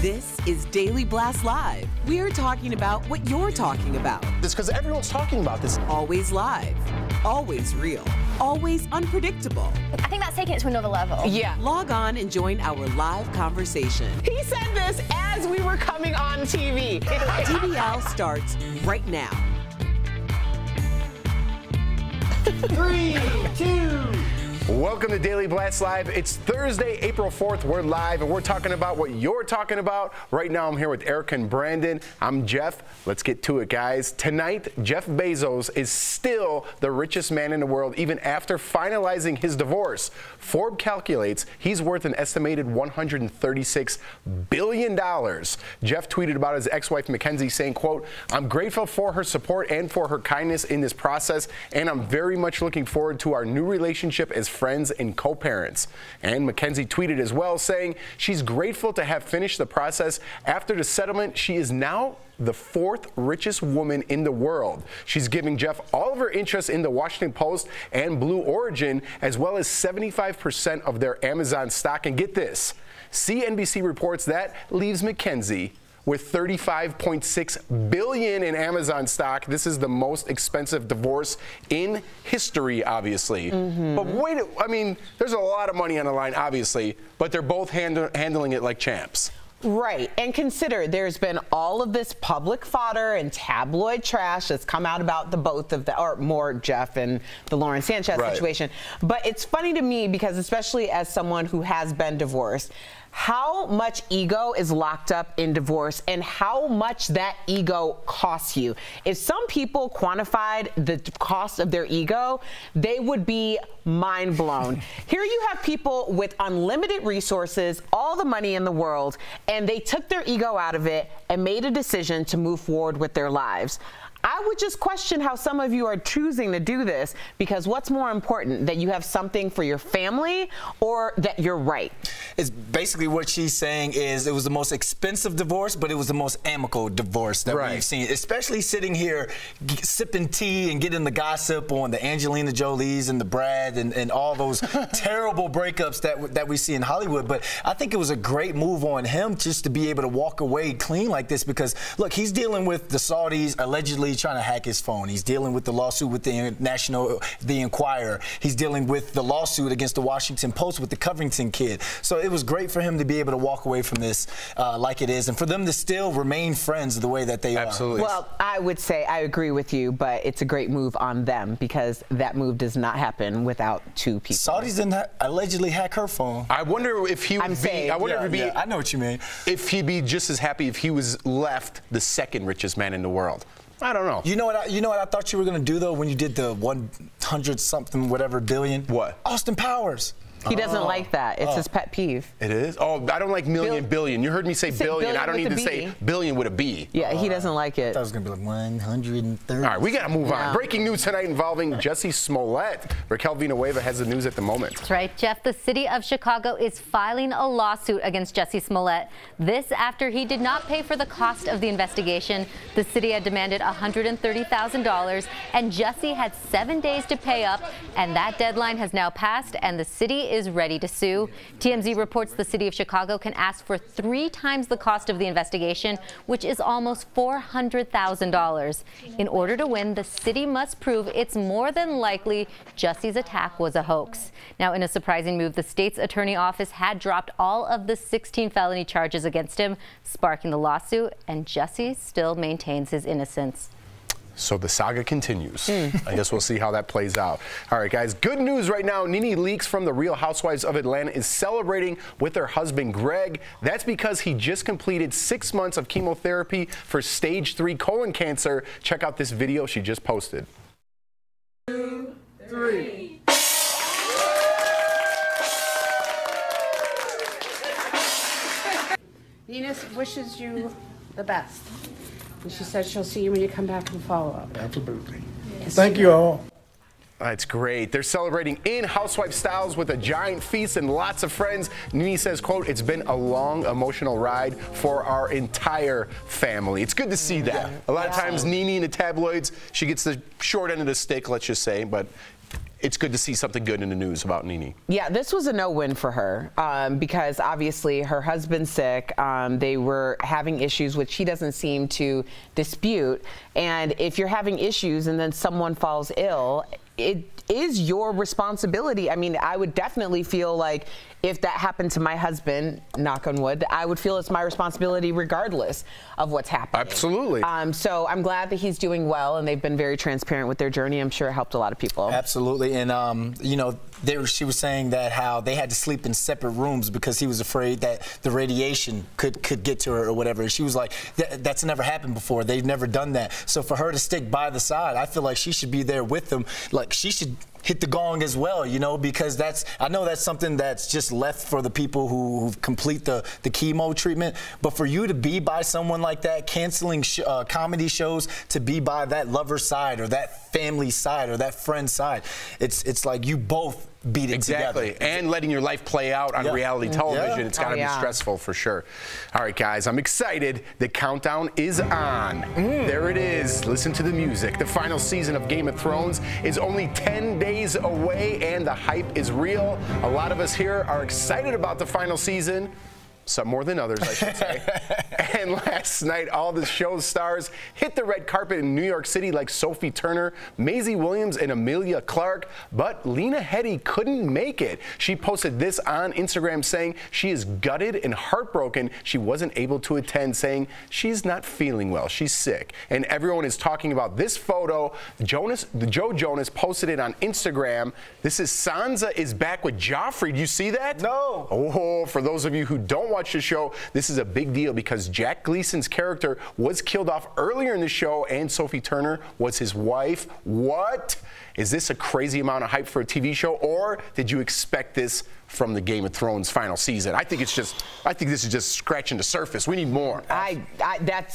This is Daily Blast Live. We're talking about what you're talking about. It's because everyone's talking about this. Always live, always real, always unpredictable. I think that's taking it to another level. Yeah. Log on and join our live conversation. He said this as we were coming on TV. DBL starts right now. 3, 2. Welcome to Daily Blast Live. It's Thursday, April 4th. We're live and we're talking about what you're talking about. Right now I'm here with Eric and Brandon. I'm Jeff. Let's get to it, guys. Tonight, Jeff Bezos is still the richest man in the world, even after finalizing his divorce. Forbes calculates he's worth an estimated $136 billion. Jeff tweeted about his ex-wife Mackenzie saying, quote, "I'm grateful for her support and for her kindness in this process, and I'm very much looking forward to our new relationship as friends and co-parents." And Mackenzie tweeted as well, saying she's grateful to have finished the process. After the settlement, she is now the 4th richest woman in the world. She's giving Jeff all of her interest in the Washington Post and Blue Origin, as well as 75% of their Amazon stock. And get this, CNBC reports that leaves Mackenzie with $35.6 billion in Amazon stock. This is the most expensive divorce in history, obviously. But wait, I mean, there's a lot of money on the line, obviously, but they're both handling it like champs. Right, and consider there's been all of this public fodder and tabloid trash that's come out about the both of the, or more Jeff and the Lauren Sanchez situation. But it's funny to me because, especially as someone who has been divorced, how much ego is locked up in divorce and how much that ego costs you. If some people quantified the cost of their ego, they would be mind blown. Here you have people with unlimited resources, all the money in the world, and they took their ego out of it and made a decision to move forward with their lives. I would just question how some of you are choosing to do this, because what's more important, that you have something for your family or that you're right? It's basically what she's saying is it was the most expensive divorce, but it was the most amicable divorce that we've seen, especially sitting here sipping tea and getting the gossip on the Angelina Jolies and the Brad and all those terrible breakups that we see in Hollywood. But I think it was a great move on him just to be able to walk away clean like this, because, look, he's dealing with the Saudis allegedly trying to hack his phone. He's dealing with the lawsuit with the Inquirer. He's dealing with the lawsuit against the Washington Post with the Covington kid. So it was great for him to be able to walk away from this like it is, and for them to still remain friends the way that they are. Absolutely. Well, I would say I agree with you, but it's a great move on them, because that move does not happen without two people. Saudis didn't allegedly hack her phone. I wonder if he would be, I know what you mean. If he'd be just as happy if he was left the 2nd richest man in the world. I don't know. You know what I thought you were going to do, though, when you did the 100-something whatever billion? What? Austin Powers. He doesn't like that. It's his pet peeve. It is? Oh, I don't like billion. You heard me say billion. I don't need to say billion with a B. Yeah, he doesn't like it. I thought it was going to be like 130. All right, we got to move on. Breaking news tonight involving Jussie Smollett. Raquel Villanueva has the news at the moment. That's right, Jeff. The city of Chicago is filing a lawsuit against Jussie Smollett. This after he did not pay for the cost of the investigation. The city had demanded $130,000, and Jussie had 7 days to pay up, and that deadline has now passed, and the city is ready to sue. TMZ reports the city of Chicago can ask for 3 times the cost of the investigation, which is almost $400,000. In order to win, the city must prove it's more than likely Jussie's attack was a hoax. Now, in a surprising move, the state's attorney office had dropped all of the 16 felony charges against him, sparking the lawsuit, and Jussie still maintains his innocence. So the saga continues. I guess we'll see how that plays out. All right, guys, good news right now. NeNe Leakes from The Real Housewives of Atlanta is celebrating with her husband, Greg. That's because he just completed 6 months of chemotherapy for stage 3 colon cancer. Check out this video she just posted. 2, 3. Nina wishes you the best. And she said she'll see you when you come back and follow up. Absolutely. Yes. Thank you all. That's great. They're celebrating in housewife styles with a giant feast and lots of friends. NeNe says, quote, "It's been a long, emotional ride for our entire family." It's good to see that. A lot of times, NeNe in the tabloids, she gets the short end of the stick, let's just say, but it's good to see something good in the news about NeNe. Yeah, this was a no-win for her because obviously her husband's sick. They were having issues, which she doesn't seem to dispute. And if you're having issues and then someone falls ill, it is your responsibility. I mean, I would definitely feel like if that happened to my husband, knock on wood, I would feel it's my responsibility regardless of what's happening. Absolutely. So I'm glad that he's doing well, and they've been very transparent with their journey. I'm sure it helped a lot of people. Absolutely. And, you know, she was saying that how they had to sleep in separate rooms because he was afraid that the radiation could get to her or whatever. And she was like, that's never happened before. They've never done that. So for her to stick by the side, I feel like she should be there with them. Like, she should hit the gong as well, you know, because I know that's something that's just left for the people who complete the chemo treatment. But for you to be by someone like that, canceling comedy shows to be by that lover's side or that family side or that friend's side, it's like you both beat it together. And letting your life play out on reality television, it's got to be stressful for sure. All right, guys, I'm excited. The countdown is on. There it is. Listen to the music. The final season of Game of Thrones is only 10 days away, and the hype is real. A lot of us here are excited about the final season. Some more than others, I should say. And last night, all the show's stars hit the red carpet in New York City like Sophie Turner, Maisie Williams, and Emilia Clarke. But Lena Headey couldn't make it. She posted this on Instagram saying she is gutted and heartbroken she wasn't able to attend, saying she's not feeling well, she's sick. And everyone is talking about this photo. Joe Jonas posted it on Instagram. This is Sansa is back with Joffrey. Do you see that? No. Oh, for those of you who don't watch the show, this is a big deal because Jack Gleason's character was killed off earlier in the show, and Sophie Turner was his wife. What? Is this a crazy amount of hype for a TV show, or did you expect this from the Game of Thrones final season? I think this is just scratching the surface. We need more.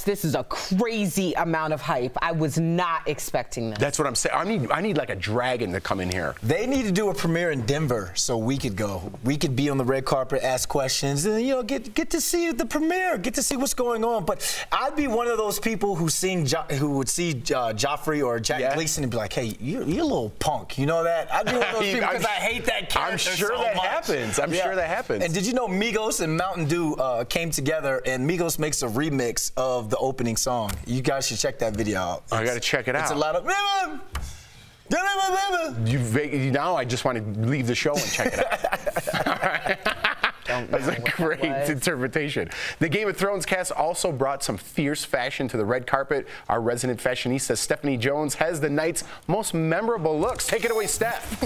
This is a crazy amount of hype. I was not expecting this. That's what I'm saying. I need like a dragon to come in here. They need to do a premiere in Denver so we could go. We could be on the red carpet, ask questions, and you know, get to see the premiere, get to see what's going on. But I'd be one of those people who would see Joffrey or Jack Gleason and be like, hey, you're a little punk. You know that? I'd be one of those people because I hate that character I'm sure so that much. happens. I'm sure that happens. And did you know Migos and Mountain Dew came together, and Migos makes a remix of the opening song? You guys should check that video out. I got to check it out. It's a lot of... Now I just want to leave the show and check it out. That's a great interpretation. The Game of Thrones cast also brought some fierce fashion to the red carpet. Our resident fashionista, Stephanie Jones, has the night's most memorable looks. Take it away, Steph.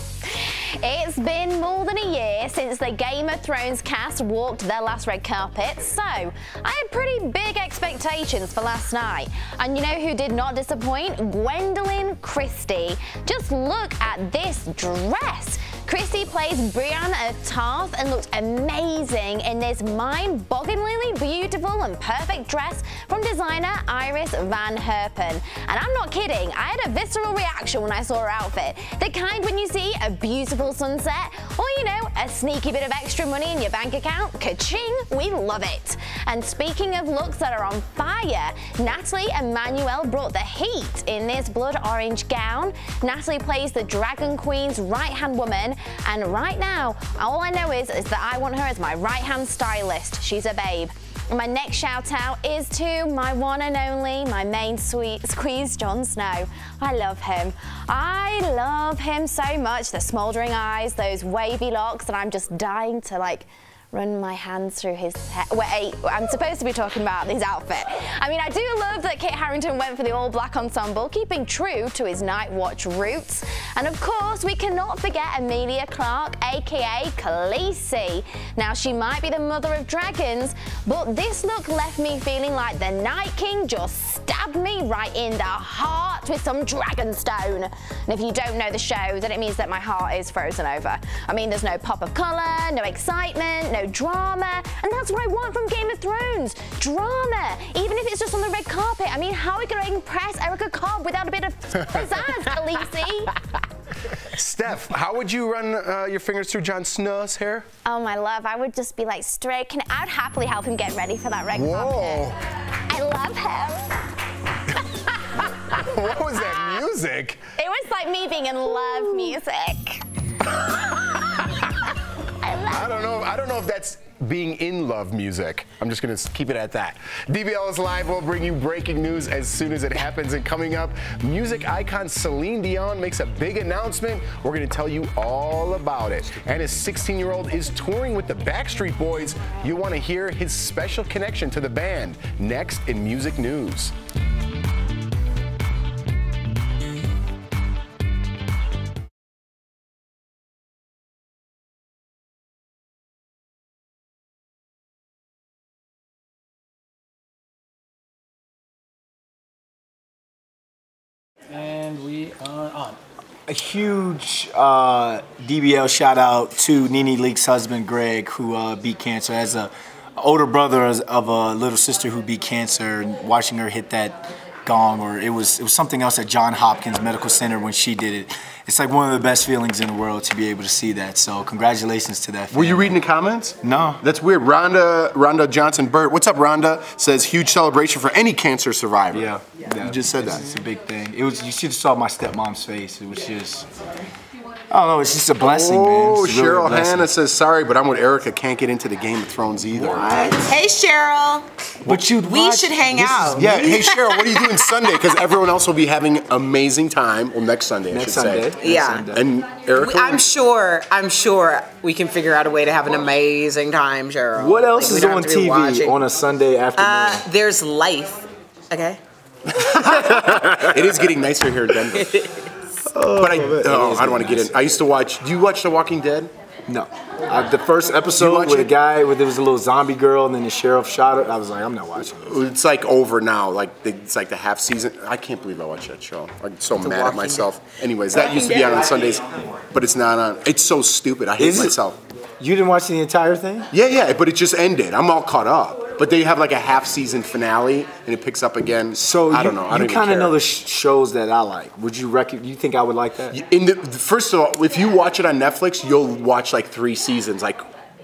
It's been more than a year since the Game of Thrones cast walked their last red carpet, so I had pretty big expectations for last night. And you know who did not disappoint? Gwendolyn Christie. Just look at this dress. Christie plays Brienne of Tarth and looked amazing in this mind-bogglingly beautiful and perfect dress from designer Iris Van Herpen. And I'm not kidding, I had a visceral reaction when I saw her outfit. The kind when you see a beautiful sunset, or you know, a sneaky bit of extra money in your bank account. Ka-ching, we love it. And speaking of looks that are on fire, Natalie Emmanuel brought the heat in this blood orange gown. Natalie plays the Dragon Queen's right-hand woman, and right now, all I know is that I want her as my right-hand stylist. She's a babe. And my next shout out is to my one and only, my main squeeze, Jon Snow. I love him. I love him so much. The smouldering eyes, those wavy locks, that I'm just dying to like run my hands through his hair. Wait, I'm supposed to be talking about his outfit. I mean, I do love that Kit Harington went for the all-black ensemble, keeping true to his Night Watch roots. And of course, we cannot forget Emilia Clarke, aka Khaleesi. Now, she might be the mother of dragons, but this look left me feeling like the Night King just stabbed me right in the heart with some Dragonstone. And if you don't know the show, then it means that my heart is frozen over. I mean, there's no pop of colour, no excitement, no drama, and that's what I want from Game of Thrones. Drama, even if it's just on the red carpet. I mean, how are we going to impress Erica Cobb without a bit of pizzazz, Khaleesi? Steph, how would you run your fingers through Jon Snow's hair? Oh, my love, I would just be like straight. I'd happily help him get ready for that red carpet. I love him. What was that music? It was like me being in love music. I don't know if that's being in love music. I'm just going to keep it at that. DBL is live. We'll bring you breaking news as soon as it happens. And coming up, music icon Celine Dion makes a big announcement. We're going to tell you all about it. And his 16-year-old is touring with the Backstreet Boys. You'll want to hear his special connection to the band next in Music News. And we are on. A huge DBL shout out to Nene Leakes' husband Greg, who beat cancer. As an older brother of a little sister who beat cancer, and watching her hit that gong, or it was something else at Johns Hopkins Medical Center when she did it. It's like one of the best feelings in the world to be able to see that. So congratulations to that family. Were you reading the comments? No. That's weird. Rhonda Johnson-Burt. What's up, Rhonda? Says huge celebration for any cancer survivor. Yeah. You just said that. It's a big thing. It was. You should have saw my stepmom's face. It was just. I don't know. It's just a blessing, man. Oh, It's really Cheryl a blessing. Hannah says sorry, but I'm with Erica. Can't get into the Game of Thrones either. What? Hey, Cheryl. But you'd We watch- should hang out. Yeah. Hey, Cheryl, what are you doing Sunday? Because everyone else will be having amazing time. Well, next Sunday, I should say. Yeah. And Erica. I'm sure we can figure out a way to have an amazing time, Cheryl. What else Like, is we don't on have to be TV watching. on a Sunday afternoon? There's Life. Okay. It is getting nicer here in Denver. But I don't want to get in. I used to watch. Do you watch The Walking Dead? No. The first episode with a guy where there was a little zombie girl and then the sheriff shot her. I was like, I'm not watching this. It's like over now. It's like the half season. I can't believe I watched that show. I'm so mad at myself. Anyways, that used to be on Sundays, but it's not on. It's so stupid. I hate myself. You didn't watch the entire thing? Yeah, but it just ended. I'm all caught up. But they have like a half season finale, and it picks up again. So I don't know. I don't you even kind of care. know the shows that I like. Would you you think I would like that? First of all, if you watch it on Netflix, you'll watch like 3 seasons, like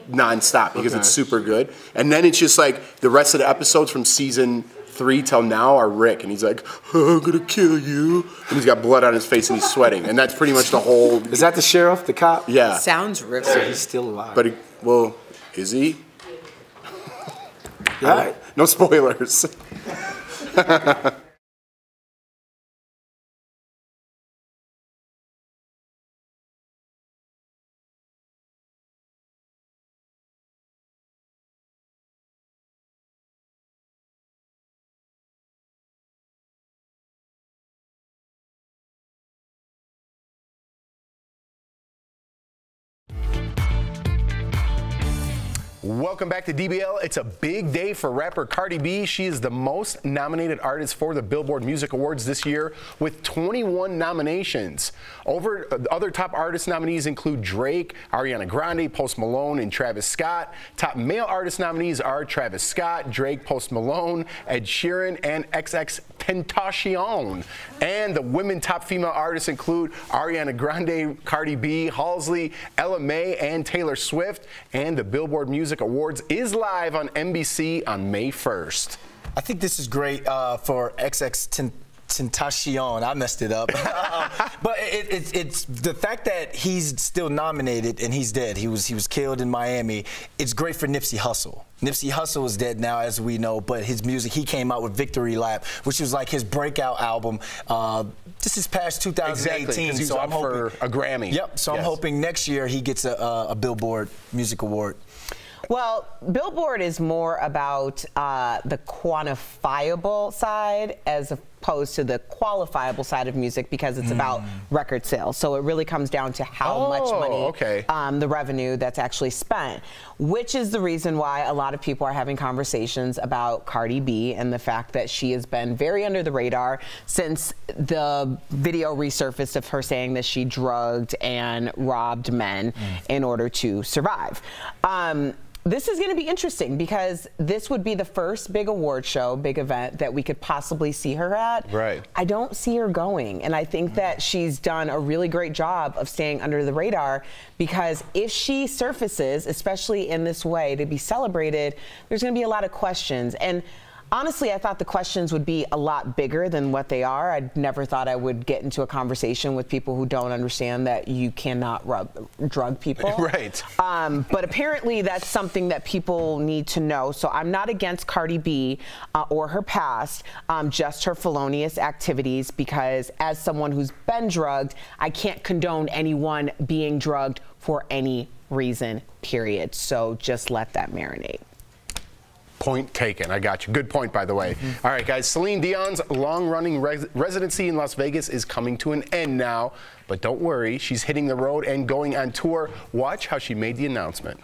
nonstop, because it's super good. And then it's just like the rest of the episodes from season 3 till now are Rick, and he's like, oh, I'm gonna kill you, and he's got blood on his face and he's sweating, and that's pretty much the whole. Is that the sheriff, the cop? Yeah. Sounds riveting. So he's still alive. But well, is he? Yeah. No spoilers. Welcome back to DBL. It's a big day for rapper Cardi B. She is the most nominated artist for the Billboard Music Awards this year with 21 nominations. Other top artist nominees include Drake, Ariana Grande, Post Malone, and Travis Scott. Top male artist nominees are Travis Scott, Drake, Post Malone, Ed Sheeran, and XXXTentacion. And the women top female artists include Ariana Grande, Cardi B, Halsey, Ella Mai, and Taylor Swift. And the Billboard Music Awards is live on NBC on May 1st. I think this is great for XXXTentacion. I messed it up. But it's the fact that he's still nominated and he's dead. He was killed in Miami. It's great for Nipsey Hussle. Nipsey Hussle is dead now, as we know, but his music, he came out with Victory Lap, which was like his breakout album. This is past 2018. Exactly, 'cause he was so up I'm hoping for a Grammy. Yep. So I'm hoping next year he gets a Billboard Music Award. Well, Billboard is more about the quantifiable side as opposed to the qualifiable side of music because it's about record sales. So it really comes down to how much money, the revenue that's actually spent, which is the reason why a lot of people are having conversations about Cardi B and the fact that she has been very under the radar since the video resurfaced of her saying that she drugged and robbed men in order to survive. This is going to be interesting because this would be the first big award show, big event that we could possibly see her at. Right. I don't see her going, and I think that she's done a really great job of staying under the radar because if she surfaces, especially in this way, to be celebrated, there's going to be a lot of questions. And Honestly, I thought the questions would be a lot bigger than what they are. I never thought I would get into a conversation with people who don't understand that you cannot drug people. Right. But apparently that's something that people need to know. So I'm not against Cardi B or her past, just her felonious activities, because as someone who's been drugged, I can't condone anyone being drugged for any reason, period. So just let that marinate. Point taken. I got you. Good point, by the way. All right, guys. Celine Dion's long-running residency in Las Vegas is coming to an end now. But don't worry, she's hitting the road and going on tour. Watch how she made the announcement.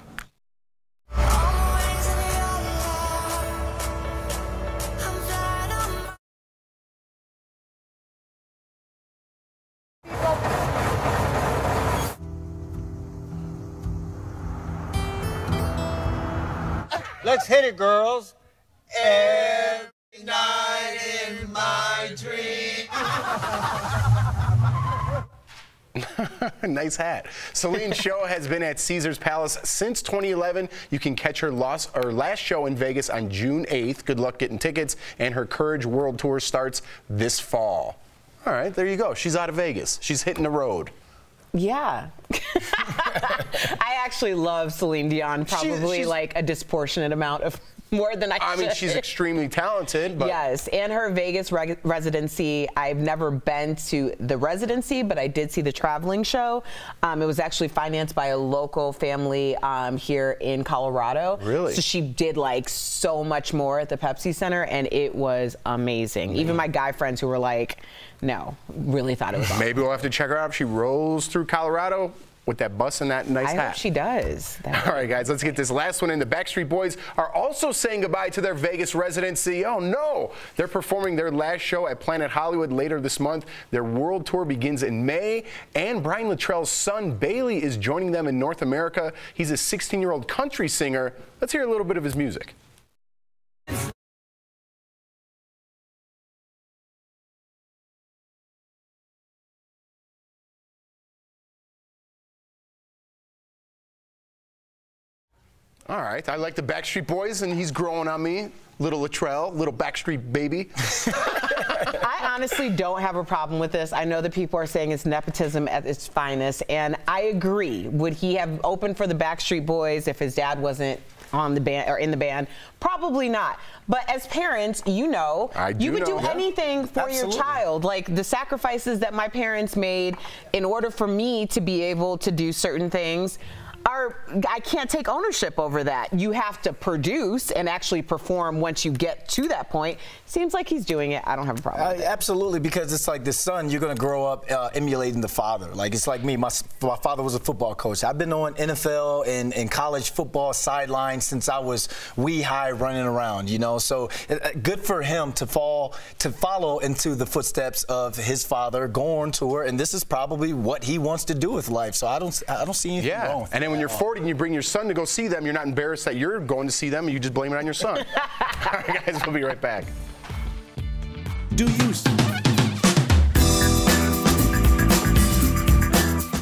Let's hit it, girls. Every night in my dream. Nice hat. Celine's show has been at Caesars Palace since 2011. You can catch her last show in Vegas on June 8th. Good luck getting tickets. And her Courage World Tour starts this fall. All right, there you go. She's out of Vegas. She's hitting the road. Yeah. I actually love Celine Dion, probably she's like a disproportionate amount of more than I should. I mean, she's extremely talented. But yes, and her Vegas residency, I've never been to the residency, but I did see the traveling show. It was actually financed by a local family here in Colorado. Really? So she did like so much more at the Pepsi Center, and it was amazing. Even my guy friends who were like, no, really thought it was awesome. Maybe we'll have to check her out if she rolls through Colorado with that bus and that nice hat. I hope she does. All right, guys, let's get this last one in. The Backstreet Boys are also saying goodbye to their Vegas residency. Oh, no. They're performing their last show at Planet Hollywood later this month. Their world tour begins in May, and Brian Littrell's son, Bailey, is joining them in North America. He's a 16-year-old country singer. Let's hear a little bit of his music. All right, I like the Backstreet Boys, and he's growing on me. Little Littrell, little Backstreet baby. I honestly don't have a problem with this. I know that people are saying it's nepotism at its finest, and I agree. Would he have opened for the Backstreet Boys if his dad wasn't on the band or in the band? Probably not. But as parents, you know, you would do anything for your child. Like the sacrifices that my parents made in order for me to be able to do certain things. I can't take ownership over that. You have to produce and actually perform once you get to that point. Seems like he's doing it. I don't have a problem with it. Absolutely, because it's like the son, you're going to grow up emulating the father. Like, it's like me. My father was a football coach. I've been on NFL and college football sidelines since I was wee high running around, you know. So good for him to follow into the footsteps of his father, go on tour, and this is probably what he wants to do with life. So I don't see anything wrong with and then when you're 40 and you bring your son to go see them, you're not embarrassed that you're going to see them, and you just blame it on your son. All right, guys, we'll be right back. Do you?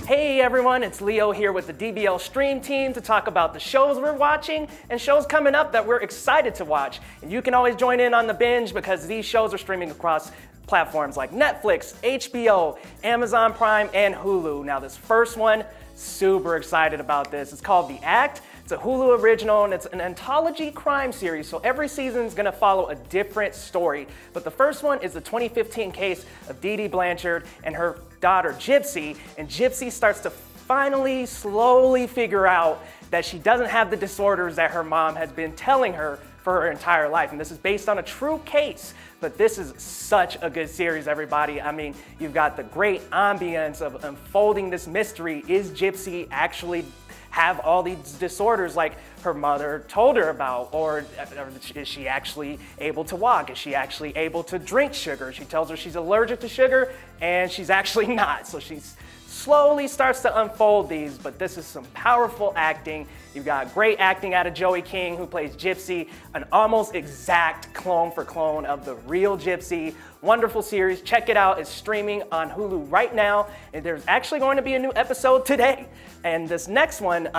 Hey everyone, it's Leo here with the DBL Stream team to talk about the shows we're watching and shows coming up that we're excited to watch. And you can always join in on the binge because these shows are streaming across platforms like Netflix, HBO, Amazon Prime, and Hulu. Now this first one, super excited about this. It's called The Act. It's a Hulu original, and it's an anthology crime series, so every season is going to follow a different story. But the first one is the 2015 case of Dee Dee Blanchard and her daughter Gypsy, and Gypsy starts to finally, slowly figure out that she doesn't have the disorders that her mom has been telling her for her entire life. And this is based on a true case, but this is such a good series, everybody. I mean, you've got the great ambience of unfolding this mystery. Is Gypsy actually have all these disorders like her mother told her about, or is she actually able to walk? Is she actually able to drink sugar? She tells her she's allergic to sugar, and she's actually not. So she's slowly starts to unfold these, but this is some powerful acting. You've got great acting out of Joey King, who plays Gypsy, an almost exact clone for clone of the real Gypsy. Wonderful series. Check it out. It's streaming on Hulu right now, and there's actually going to be a new episode today. And this next one,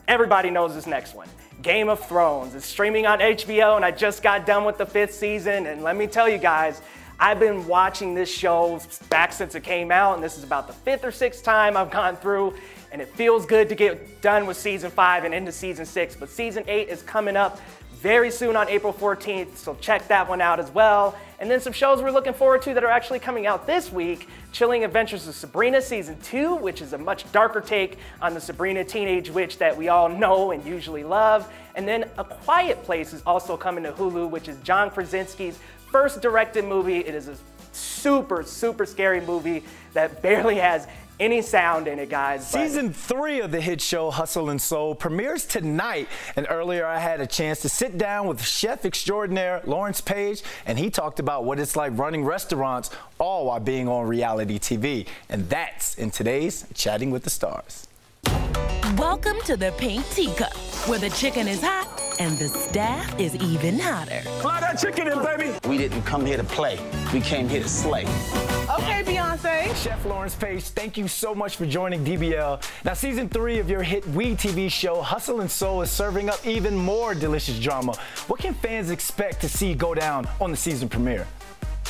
everybody knows this next one. Game of Thrones. It's streaming on HBO, and I just got done with the 5th season, and let me tell you guys, I've been watching this show back since it came out, and this is about the 5th or 6th time I've gone through, and it feels good to get done with season 5 and into season 6, but season 8 is coming up very soon on April 14th, so check that one out as well. And then some shows we're looking forward to that are actually coming out this week. Chilling Adventures of Sabrina Season 2, which is a much darker take on the Sabrina teenage witch that we all know and usually love. And then A Quiet Place is also coming to Hulu, which is John Krasinski's first directed movie. It is a super, super scary movie that barely has any sound in it, guys. Season 3 of the hit show Hustle and Soul premieres tonight, and earlier I had a chance to sit down with chef extraordinaire Lawrence Page, and he talked about what it's like running restaurants all while being on reality TV. And that's in today's Chatting with the Stars. Welcome to the Pink Teacup, where the chicken is hot and the staff is even hotter. Fly that chicken in, baby. We didn't come here to play. We came here to slay. Okay, Beyonce. Chef Lawrence Page, thank you so much for joining DBL. Now, season 3 of your hit WE TV show, Hustle and Soul, is serving up even more delicious drama. What can fans expect to see go down on the season premiere?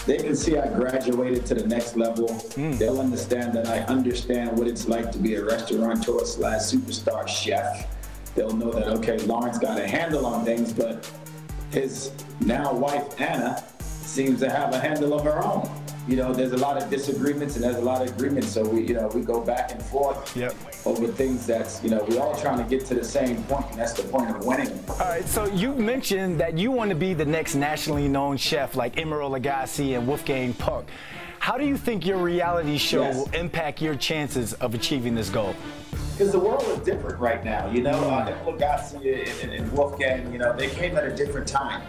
They can see I graduated to the next level. They'll understand that I understand what it's like to be a restaurateur / superstar chef. They'll know that, okay, Lawrence got a handle on things, but his now wife, Anna, seems to have a handle of her own. You know, there's a lot of disagreements and there's a lot of agreements, so we go back and forth over things that's, we're all trying to get to the same point, and that's the point of winning. All right, so you mentioned that you want to be the next nationally known chef like Emeril Lagasse and Wolfgang Puck. How do you think your reality show will impact your chances of achieving this goal? Because the world is different right now, Emeril Lagasse and Wolfgang, they came at a different time.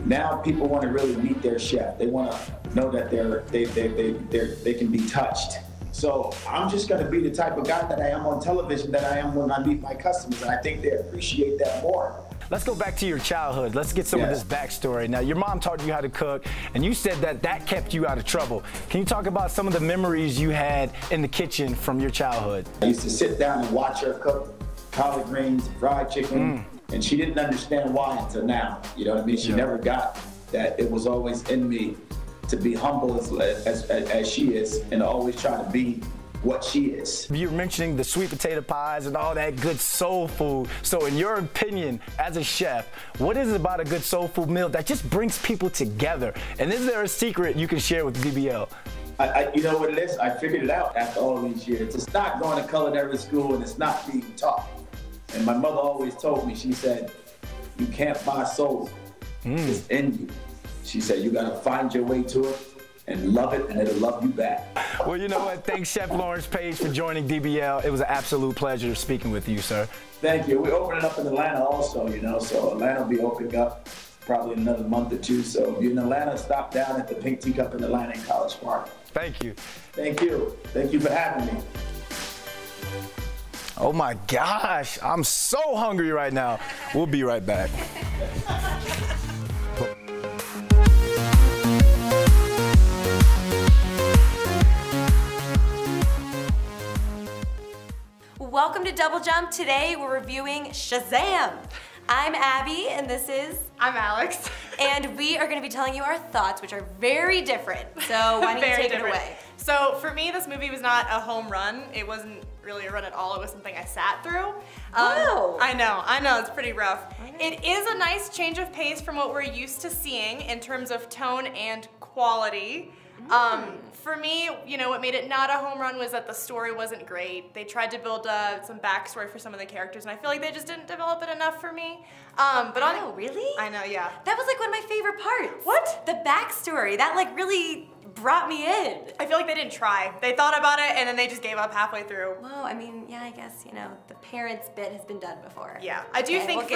Now people want to really meet their chef. They want to know that they can be touched. So I'm just going to be the type of guy that I am on television, that I am when I meet my customers, and I think they appreciate that more. Let's go back to your childhood. Let's get some of this backstory. Now, your mom taught you how to cook, and you said that kept you out of trouble. Can you talk about some of the memories you had in the kitchen from your childhood? I used to sit down and watch her cook collard greens, fried chicken, and she didn't understand why until now. You know what I mean? She never got that it was always in me to be humble as she is, and always try to be what she is. You were mentioning the sweet potato pies and all that good soul food. So in your opinion, as a chef, what is it about a good soul food meal that just brings people together? And is there a secret you can share with DBL? You know what it is? I figured it out after all these years. It's not going to culinary school, and it's not being taught. And my mother always told me, she said, you can't buy soul. It's in you. She said, you got to find your way to it and love it, and it'll love you back. Well, you know what? Thanks, Chef Lawrence Page, for joining DBL. It was an absolute pleasure speaking with you, sir. Thank you. We're opening up in Atlanta also, so Atlanta will be opening up probably in another month or two. So if you're in Atlanta, stop down at the Pink Teacup in Atlanta in College Park. Thank you. Thank you. Thank you for having me. Oh my gosh, I'm so hungry right now. We'll be right back. Welcome to Double Jump. Today we're reviewing Shazam. I'm Abby, and I'm Alex. And we are going to be telling you our thoughts, which are very different. So why don't you take it away? So for me, this movie was not a home run. It wasn't really a run at all. It was something I sat through. Wow. I know, it's pretty rough. It is a nice change of pace from what we're used to seeing in terms of tone and quality. For me, what made it not a home run was that the story wasn't great. They tried to build some backstory for some of the characters, and I feel like they just didn't develop it enough for me. Oh, really? I know, yeah. That was like one of my favorite parts. What? The backstory. That like really brought me in. I feel like they didn't try. They thought about it, and then they just gave up halfway through. Well, I mean, yeah, I guess, the parents bit has been done before. Yeah, I do think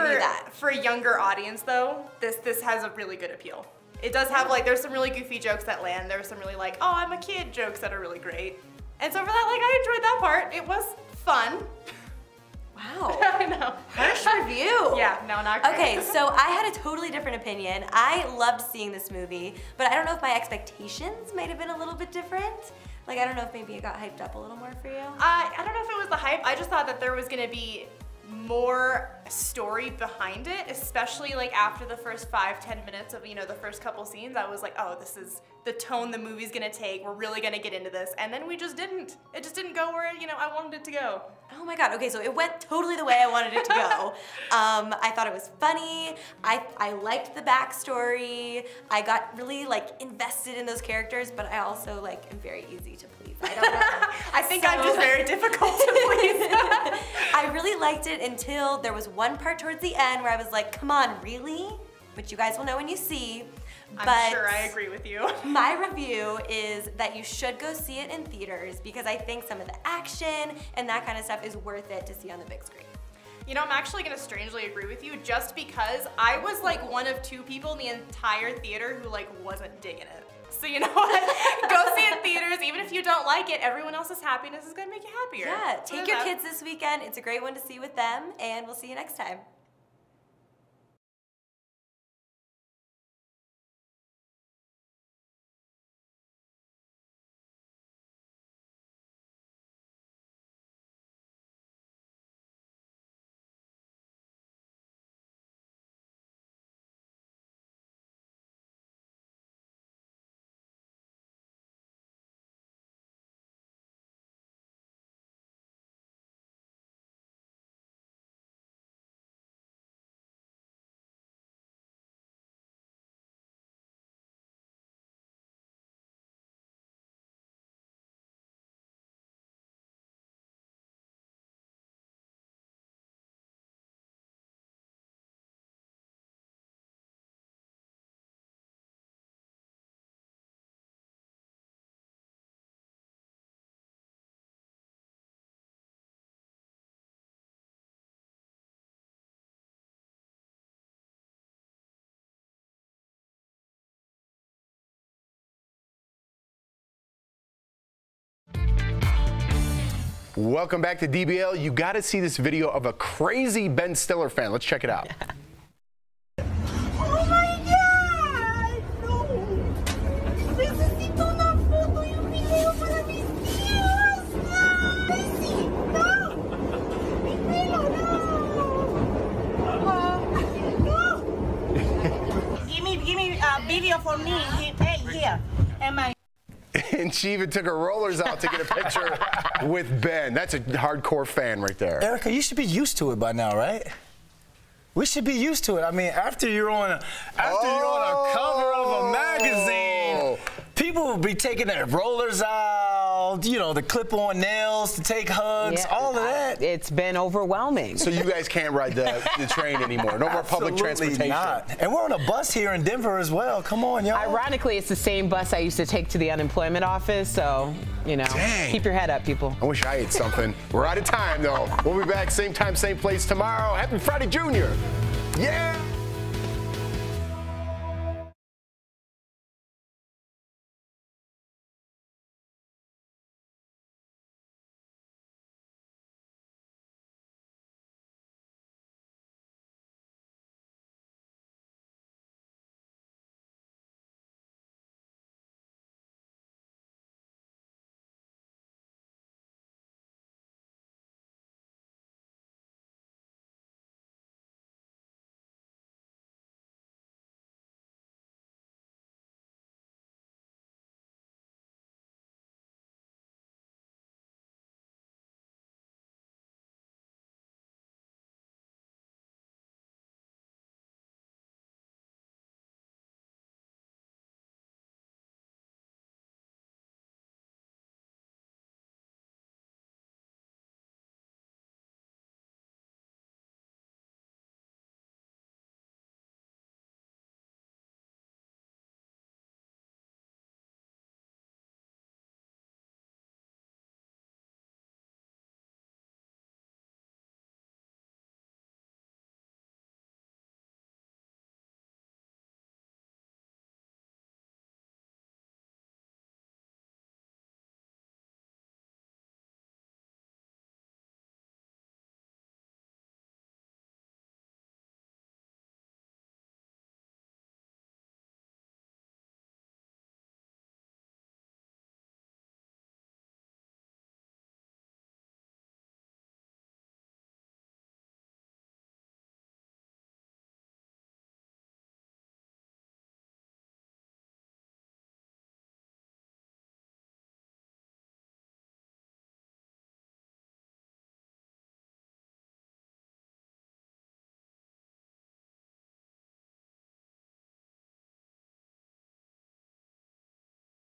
for a younger audience, though, this has a really good appeal. It does have, there's some really goofy jokes that land. There's some really oh, I'm a kid jokes that are really great. And so for that, I enjoyed that part. It was fun. Wow. I know. Harsh review. Yeah, no, not great. Okay, so I had a totally different opinion. I loved seeing this movie, but I don't know if my expectations might have been a little bit different. I don't know if maybe it got hyped up a little more for you. I don't know if it was the hype. I just thought that there was going to be more story behind it, especially like after the first 5-10 minutes of, you know, the first couple scenes. I was like, oh, this is the tone the movie's gonna take. We're really gonna get into this. And then we just didn't. It just didn't go where, you know, I wanted it to go. Oh my God, okay, so it went totally the way I wanted it to go. I thought it was funny. I liked the backstory. I got really like invested in those characters, but I also like am very easy to please. I don't know. I think I'm just very difficult to please. I really liked it until there was one part towards the end where I was like, come on, really? Which you guys will know when you see. I'm sure I agree with you. My review is that you should go see it in theaters because I think some of the action and that kind of stuff is worth it to see on the big screen. You know, I'm actually gonna strangely agree with you just because I was like one of 2 people in the entire theater who like wasn't digging it. So you know what? Go see it in theaters. Even if you don't like it, everyone else's happiness is gonna make you happier. Yeah, take your kids this weekend. It's a great one to see with them, and we'll see you next time. Welcome back to DBL. You got to see this video of a crazy Ben Stiller fan. Let's check it out. Oh my God! No! Necesito una foto y un video para mis tíos! No! Mi pelo, no! Give me a video for me. Hey, here. Am I? And she even took her rollers out to get a picture with Ben. That's a hardcore fan right there. Erica, you should be used to it by now, right? We should be used to it. I mean, after you're on a cover of a magazine, people will be taking their rollers out, you know, the clip-on nails to take hugs, all of that. It's been overwhelming. So you guys can't ride the train anymore. No more public transportation. Not. And we're on a bus here in Denver as well. Come on, y'all. Ironically, it's the same bus I used to take to the unemployment office. So, you know, keep your head up, people. I wish I ate something. We're out of time, though. We'll be back same time, same place tomorrow. Happy Friday, Junior. Yeah.